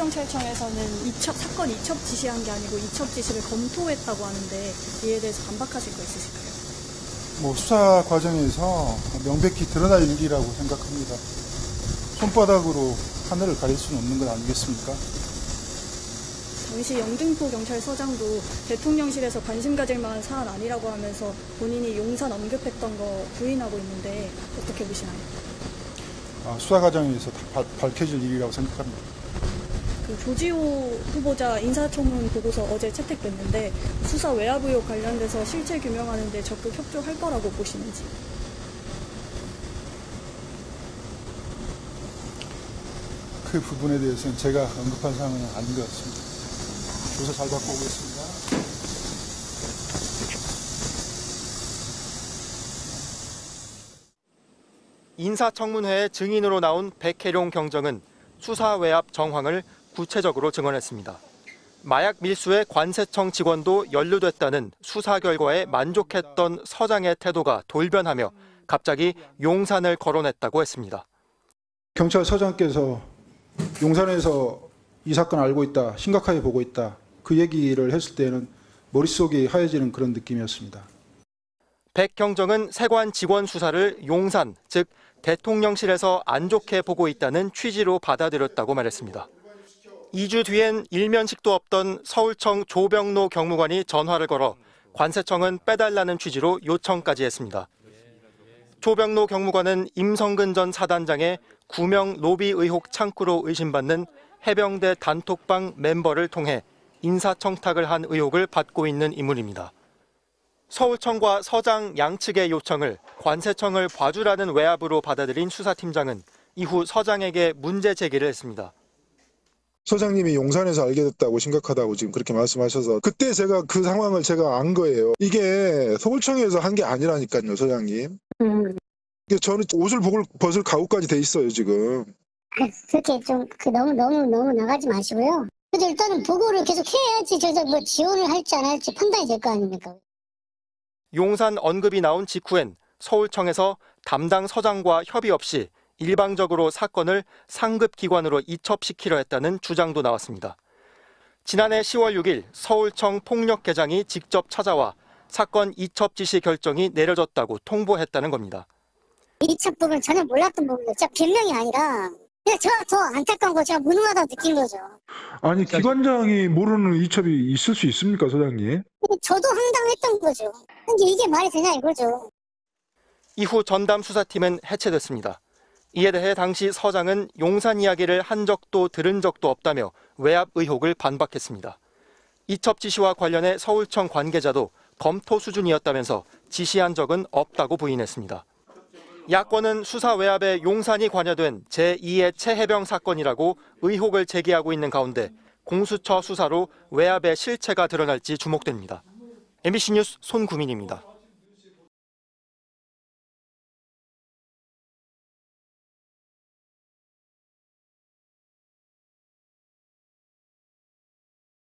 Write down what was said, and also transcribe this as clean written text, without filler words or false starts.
서울경찰청에서는 사건 이첩 지시한 게 아니고 이첩 지시를 검토했다고 하는데 이에 대해서 반박하실 거 있으실까요? 수사 과정에서 명백히 드러날 일이라고 생각합니다. 손바닥으로 하늘을 가릴 수는 없는 건 아니겠습니까? 당시 영등포 경찰서장도 대통령실에서 관심 가질 만한 사안 아니라고 하면서 본인이 용산 언급했던 거 부인하고 있는데 어떻게 보시나요? 수사 과정에서 다 밝혀질 일이라고 생각합니다. 조지호 후보자 인사청문 보고서 어제 채택됐는데 수사 외압 의혹 관련돼서 실체 규명하는 데 적극 협조할 거라고 보시는지. 그 부분에 대해서는 제가 언급한 사항은 아닌 것 같습니다. 조사 잘 받고 오겠습니다. 인사청문회에 증인으로 나온 백혜룡 경정은 수사 외압 정황을 구체적으로 증언했습니다. 마약 밀수에 관세청 직원도 연루됐다는 수사 결과에 만족했던 서장의 태도가 돌변하며 갑자기 용산을 거론했다고 했습니다. 경찰서장께서 용산에서 이 사건 알고 있다, 심각하게 보고 있다, 그 얘기를 했을 때는 머릿속이 하얘지는 그런 느낌이었습니다. 백 경정은 세관 직원 수사를 용산, 즉 대통령실에서 안 좋게 보고 있다는 취지로 받아들였다고 말했습니다. 2주 뒤엔 일면식도 없던 서울청 조병로 경무관이 전화를 걸어 관세청은 빼달라는 취지로 요청까지 했습니다. 조병로 경무관은 임성근 전 사단장의 구명 로비 의혹 창구로 의심받는 해병대 단톡방 멤버를 통해 인사청탁을 한 의혹을 받고 있는 인물입니다. 서울청과 서장 양측의 요청을 관세청을 봐주라는 외압으로 받아들인 수사팀장은 이후 서장에게 문제 제기를 했습니다. 서장님이 용산에서 알게 됐다고 심각하다고 지금 그렇게 말씀하셔서 그때 제가 그 상황을 제가 안 거예요. 이게 서울청에서 한 게 아니라니까요, 서장님. 저는 옷을 벗을 각오까지 돼 있어요, 지금. 그렇게 좀 너무 나가지 마시고요. 그래도 일단은 보고를 계속 해야지 뭐 지원을 할지 안 할지 판단이 될 거 아닙니까? 용산 언급이 나온 직후엔 서울청에서 담당 서장과 협의 없이 일방적으로 사건을 상급기관으로 이첩시키려 했다는 주장도 나왔습니다. 지난해 10월 6일 서울청 폭력계장이 직접 찾아와 사건 이첩 지시 결정이 내려졌다고 통보했다는 겁니다. 이첩 부분 전혀 몰랐던 부분이에요. 진짜 변명이 아니라 그냥 제가 더 안타까운 거 제가 무능하다고 느낀 거죠. 아니 기관장이 모르는 이첩이 있을 수 있습니까, 서장님? 저도 황당했던 거죠. 근데 이게 말이 되냐 이거죠. 이후 전담 수사팀은 해체됐습니다. 이에 대해 당시 서장은 용산 이야기를 한 적도 들은 적도 없다며 외압 의혹을 반박했습니다. 이첩 지시와 관련해 서울청 관계자도 검토 수준이었다면서 지시한 적은 없다고 부인했습니다. 야권은 수사 외압에 용산이 관여된 제2의 최해병 사건이라고 의혹을 제기하고 있는 가운데 공수처 수사로 외압의 실체가 드러날지 주목됩니다. MBC 뉴스 손구민입니다.